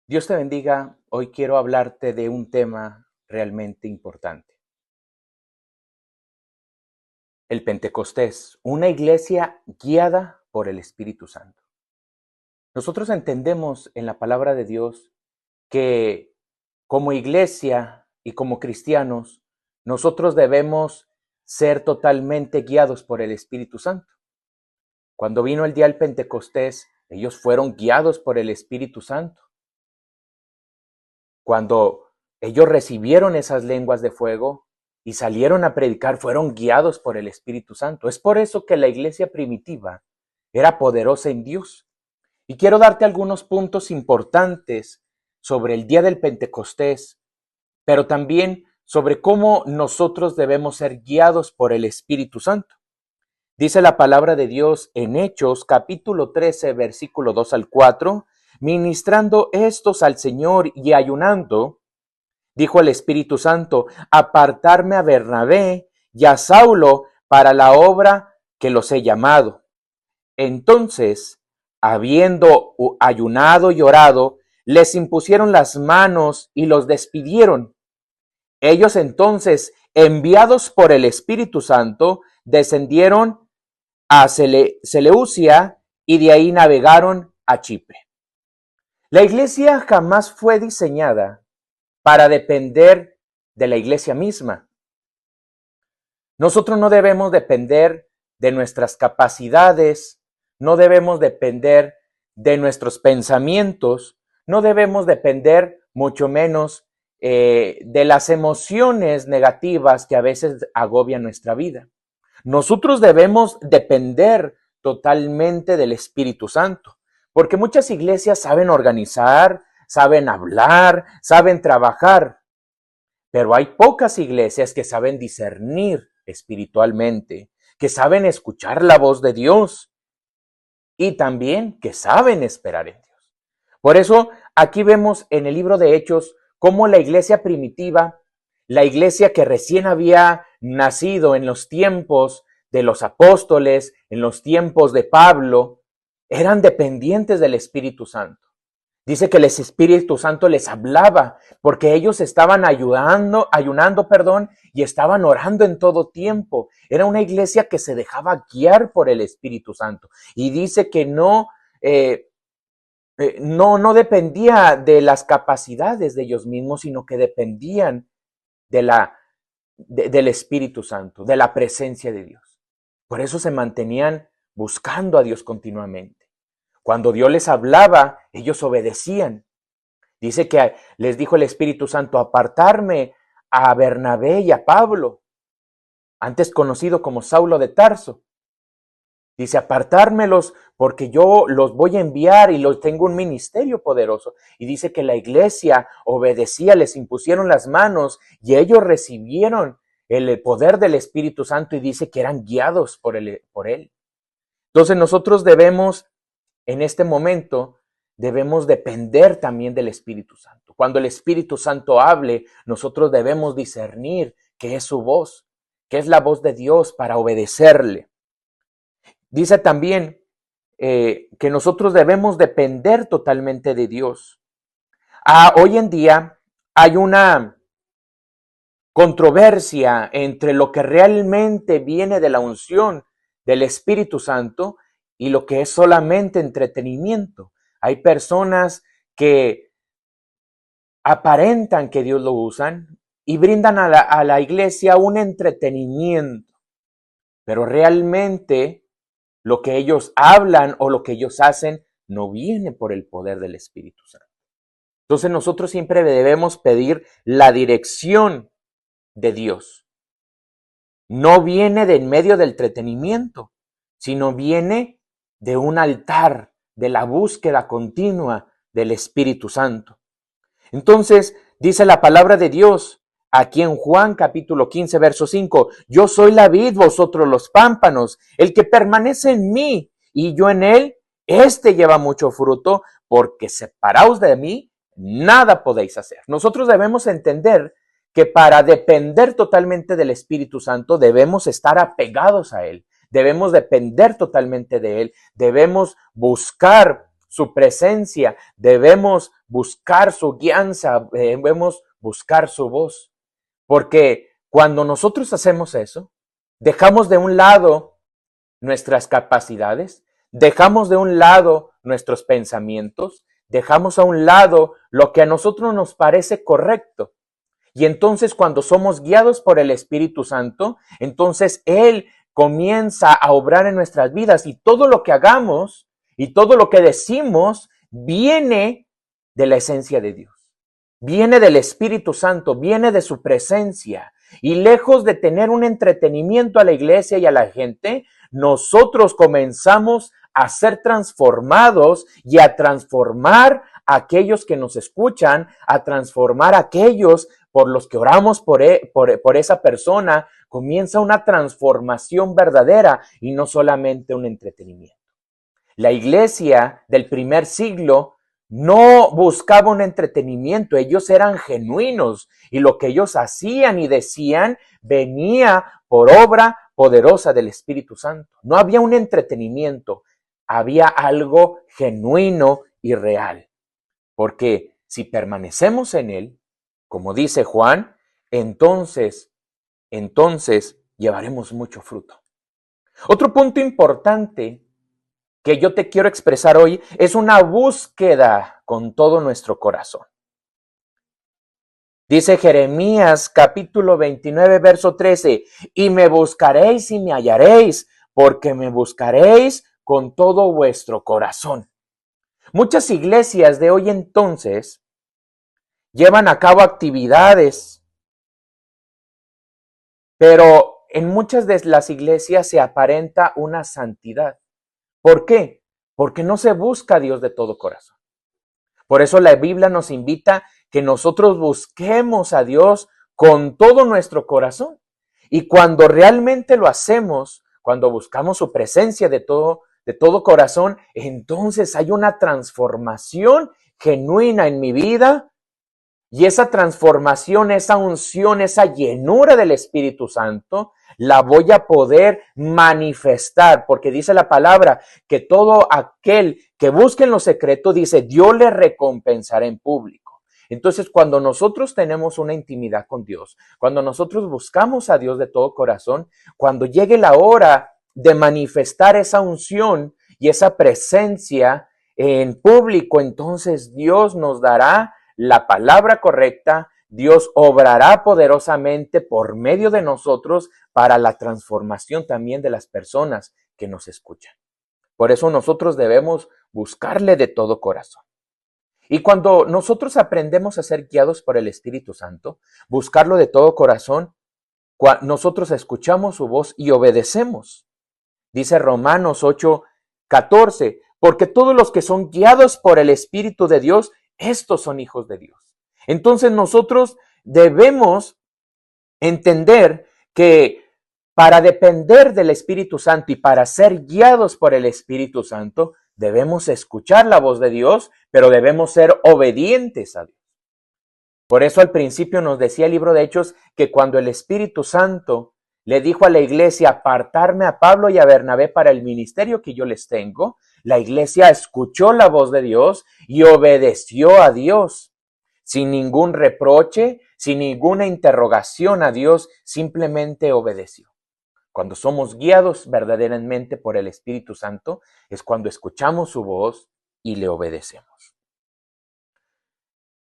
Dios te bendiga. Hoy quiero hablarte de un tema realmente importante. El Pentecostés, una iglesia guiada por el Espíritu Santo. Nosotros entendemos en la palabra de Dios que como iglesia y como cristianos, nosotros debemos ser totalmente guiados por el Espíritu Santo. Cuando vino el día del Pentecostés, ellos fueron guiados por el Espíritu Santo. Cuando ellos recibieron esas lenguas de fuego y salieron a predicar, fueron guiados por el Espíritu Santo. Es por eso que la iglesia primitiva era poderosa en Dios. Y quiero darte algunos puntos importantes sobre el día del Pentecostés, pero también sobre cómo nosotros debemos ser guiados por el Espíritu Santo. Dice la palabra de Dios en Hechos capítulo 13, versículo 2 al 4, ministrando estos al Señor y ayunando, dijo el Espíritu Santo, apartarme a Bernabé y a Saulo para la obra que los he llamado. Entonces, habiendo ayunado y orado, les impusieron las manos y los despidieron. Ellos entonces, enviados por el Espíritu Santo, descendieron a Seleucia y de ahí navegaron a Chipre. La iglesia jamás fue diseñada para depender de la iglesia misma. Nosotros no debemos depender de nuestras capacidades, no debemos depender de nuestros pensamientos, no debemos depender mucho menos de las emociones negativas que a veces agobian nuestra vida. Nosotros debemos depender totalmente del Espíritu Santo, porque muchas iglesias saben organizar, saben hablar, saben trabajar, pero hay pocas iglesias que saben discernir espiritualmente, que saben escuchar la voz de Dios y también que saben esperar en Dios. Por eso aquí vemos en el libro de Hechos cómo la iglesia primitiva, la iglesia que recién había nacido en los tiempos de los apóstoles, en los tiempos de Pablo, eran dependientes del Espíritu Santo. Dice que el Espíritu Santo les hablaba porque ellos estaban ayunando, y estaban orando en todo tiempo. Era una iglesia que se dejaba guiar por el Espíritu Santo. Y dice que no dependía de las capacidades de ellos mismos, sino que dependían del Espíritu Santo, de la presencia de Dios. Por eso se mantenían buscando a Dios continuamente. Cuando Dios les hablaba, ellos obedecían. Dice que les dijo el Espíritu Santo, apartarme a Bernabé y a Pablo, antes conocido como Saulo de Tarso. Dice, apartármelos porque yo los voy a enviar y los tengo un ministerio poderoso. Y dice que la iglesia obedecía, les impusieron las manos y ellos recibieron el poder del Espíritu Santo y dice que eran guiados por él. Entonces nosotros debemos, en este momento, debemos depender también del Espíritu Santo. Cuando el Espíritu Santo hable, nosotros debemos discernir qué es su voz, qué es la voz de Dios para obedecerle. Dice también que nosotros debemos depender totalmente de Dios. Hoy en día hay una controversia entre lo que realmente viene de la unción del Espíritu Santo y lo que es solamente entretenimiento. Hay personas que aparentan que Dios lo usan y brindan a la iglesia un entretenimiento, pero realmente lo que ellos hablan o lo que ellos hacen no viene por el poder del Espíritu Santo. Entonces nosotros siempre debemos pedir la dirección de Dios. No viene de en medio del entretenimiento, sino viene de un altar, de la búsqueda continua del Espíritu Santo. Entonces, dice la palabra de Dios aquí en Juan capítulo 15, verso 5, yo soy la vid, vosotros los pámpanos, el que permanece en mí y yo en él, este lleva mucho fruto, porque separaos de mí, nada podéis hacer. Nosotros debemos entender que para depender totalmente del Espíritu Santo debemos estar apegados a él, debemos depender totalmente de él, debemos buscar su presencia, debemos buscar su guianza, debemos buscar su voz. Porque cuando nosotros hacemos eso, dejamos de un lado nuestras capacidades, dejamos de un lado nuestros pensamientos, dejamos a un lado lo que a nosotros nos parece correcto. Y entonces cuando somos guiados por el Espíritu Santo, entonces Él comienza a obrar en nuestras vidas y todo lo que hagamos y todo lo que decimos viene de la esencia de Dios. Viene del Espíritu Santo, viene de su presencia. Y lejos de tener un entretenimiento a la iglesia y a la gente, nosotros comenzamos a ser transformados y a transformar a aquellos que nos escuchan, a transformar a aquellos por los que oramos por esa persona. Comienza una transformación verdadera y no solamente un entretenimiento. La iglesia del primer siglo no buscaba un entretenimiento, ellos eran genuinos y lo que ellos hacían y decían venía por obra poderosa del Espíritu Santo. No había un entretenimiento, había algo genuino y real. Porque si permanecemos en Él, como dice Juan, entonces llevaremos mucho fruto. Otro punto importante que yo te quiero expresar hoy es una búsqueda con todo nuestro corazón. Dice Jeremías capítulo 29, verso 13, y me buscaréis y me hallaréis, porque me buscaréis con todo vuestro corazón. Muchas iglesias de hoy entonces llevan a cabo actividades, pero en muchas de las iglesias se aparenta una santidad. ¿Por qué? Porque no se busca a Dios de todo corazón. Por eso la Biblia nos invita que nosotros busquemos a Dios con todo nuestro corazón. Y cuando realmente lo hacemos, cuando buscamos su presencia de todo corazón, entonces hay una transformación genuina en mi vida. Y esa transformación, esa unción, esa llenura del Espíritu Santo, la voy a poder manifestar, porque dice la palabra que todo aquel que busque en lo secreto, dice, Dios le recompensará en público. Entonces, cuando nosotros tenemos una intimidad con Dios, cuando nosotros buscamos a Dios de todo corazón, cuando llegue la hora de manifestar esa unción y esa presencia en público, entonces Dios nos dará la palabra correcta, Dios obrará poderosamente por medio de nosotros para la transformación también de las personas que nos escuchan. Por eso nosotros debemos buscarle de todo corazón. Y cuando nosotros aprendemos a ser guiados por el Espíritu Santo, buscarlo de todo corazón, nosotros escuchamos su voz y obedecemos. Dice Romanos 8:14, porque todos los que son guiados por el Espíritu de Dios, estos son hijos de Dios. Entonces nosotros debemos entender que para depender del Espíritu Santo y para ser guiados por el Espíritu Santo, debemos escuchar la voz de Dios, pero debemos ser obedientes a Dios. Por eso al principio nos decía el libro de Hechos que cuando el Espíritu Santo le dijo a la iglesia apartarme a Pablo y a Bernabé para el ministerio que yo les tengo, la iglesia escuchó la voz de Dios y obedeció a Dios. Sin ningún reproche, sin ninguna interrogación a Dios, simplemente obedeció. Cuando somos guiados verdaderamente por el Espíritu Santo, es cuando escuchamos su voz y le obedecemos.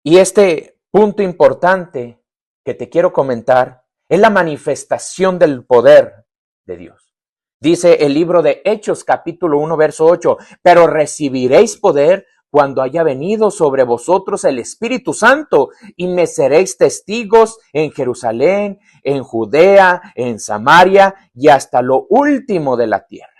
Y este punto importante que te quiero comentar es la manifestación del poder de Dios. Dice el libro de Hechos, capítulo 1, verso 8, pero recibiréis poder cuando haya venido sobre vosotros el Espíritu Santo, y me seréis testigos en Jerusalén, en Judea, en Samaria y hasta lo último de la tierra.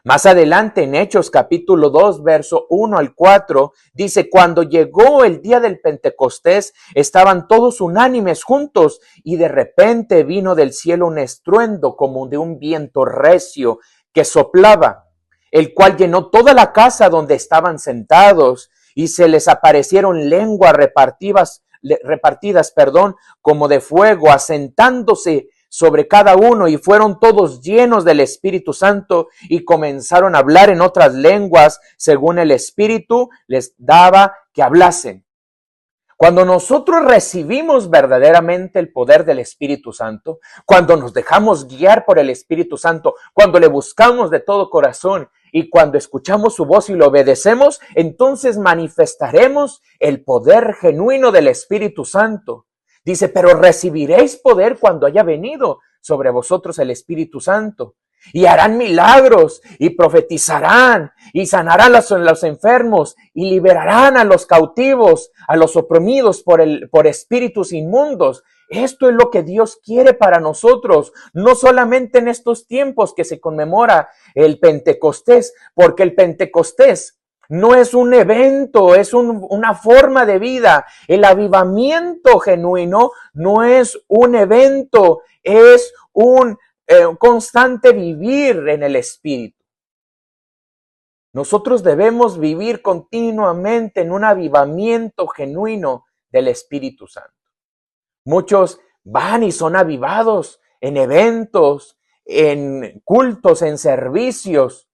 Más adelante en Hechos capítulo 2, verso 1 al 4, dice, cuando llegó el día del Pentecostés, estaban todos unánimes juntos y de repente vino del cielo un estruendo como de un viento recio que soplaba, el cual llenó toda la casa donde estaban sentados y se les aparecieron lenguas repartidas, como de fuego, asentándose sobre cada uno y fueron todos llenos del Espíritu Santo y comenzaron a hablar en otras lenguas según el Espíritu les daba que hablasen. Cuando nosotros recibimos verdaderamente el poder del Espíritu Santo, cuando nos dejamos guiar por el Espíritu Santo, cuando le buscamos de todo corazón y cuando escuchamos su voz y lo obedecemos, entonces manifestaremos el poder genuino del Espíritu Santo. Dice, pero recibiréis poder cuando haya venido sobre vosotros el Espíritu Santo. Y harán milagros, y profetizarán, y sanarán a los enfermos, y liberarán a los cautivos, a los oprimidos por espíritus inmundos. Esto es lo que Dios quiere para nosotros, no solamente en estos tiempos que se conmemora el Pentecostés, porque el Pentecostés no es un evento, es una forma de vida. El avivamiento genuino no es un evento, es un constante vivir en el Espíritu. Nosotros debemos vivir continuamente en un avivamiento genuino del Espíritu Santo. Muchos van y son avivados en eventos, en cultos, en servicios,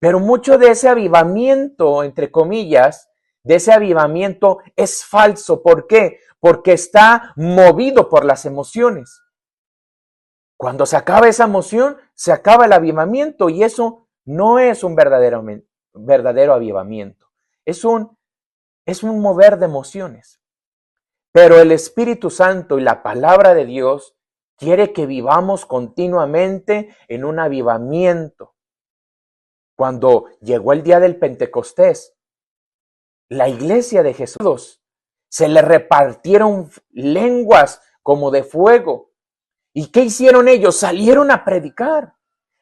pero mucho de ese avivamiento, entre comillas, de ese avivamiento es falso. ¿Por qué? Porque está movido por las emociones. Cuando se acaba esa emoción, se acaba el avivamiento y eso no es un verdadero avivamiento. Es un mover de emociones. Pero el Espíritu Santo y la palabra de Dios quiere que vivamos continuamente en un avivamiento. Cuando llegó el día del Pentecostés, la iglesia de Jesús se le repartieron lenguas como de fuego. ¿Y qué hicieron ellos? Salieron a predicar,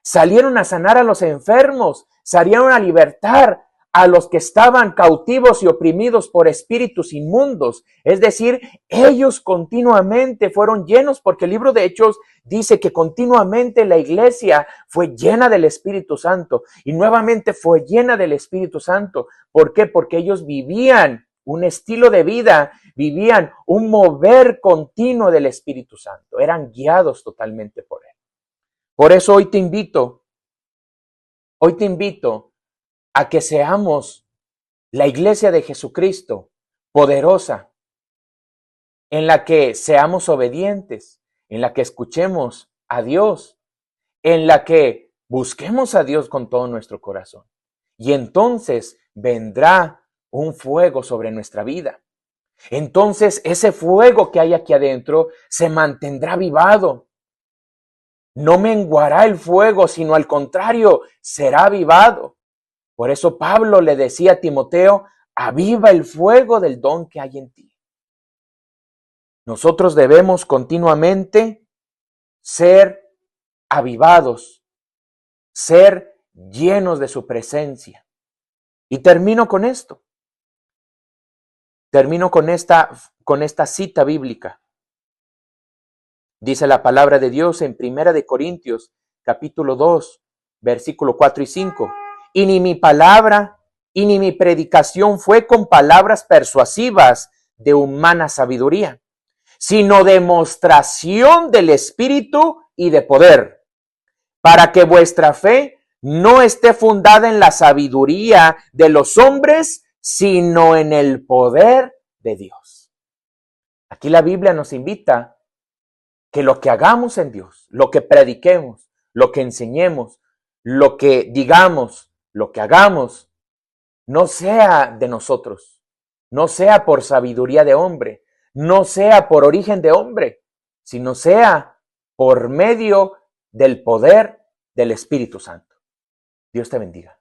salieron a sanar a los enfermos, salieron a libertar a los que estaban cautivos y oprimidos por espíritus inmundos. Es decir, ellos continuamente fueron llenos, porque el libro de Hechos dice que continuamente la iglesia fue llena del Espíritu Santo y nuevamente fue llena del Espíritu Santo. ¿Por qué? Porque ellos vivían un estilo de vida, vivían un mover continuo del Espíritu Santo, eran guiados totalmente por él. Por eso hoy te invito a que seamos la iglesia de Jesucristo, poderosa, en la que seamos obedientes, en la que escuchemos a Dios, en la que busquemos a Dios con todo nuestro corazón. Y entonces vendrá un fuego sobre nuestra vida. Entonces ese fuego que hay aquí adentro se mantendrá avivado. No menguará el fuego, sino al contrario, será avivado. Por eso Pablo le decía a Timoteo, aviva el fuego del don que hay en ti. Nosotros debemos continuamente ser avivados, ser llenos de su presencia. Y termino con esto. Termino con esta cita bíblica. Dice la palabra de Dios en 1 de Corintios, capítulo 2, versículo 4 y 5. Y ni mi palabra y ni mi predicación fue con palabras persuasivas de humana sabiduría, sino demostración del Espíritu y de poder, para que vuestra fe no esté fundada en la sabiduría de los hombres, sino en el poder de Dios. Aquí la Biblia nos invita que lo que hagamos en Dios, lo que prediquemos, lo que enseñemos, lo que digamos, lo que hagamos, no sea de nosotros, no sea por sabiduría de hombre, no sea por origen de hombre, sino sea por medio del poder del Espíritu Santo. Dios te bendiga.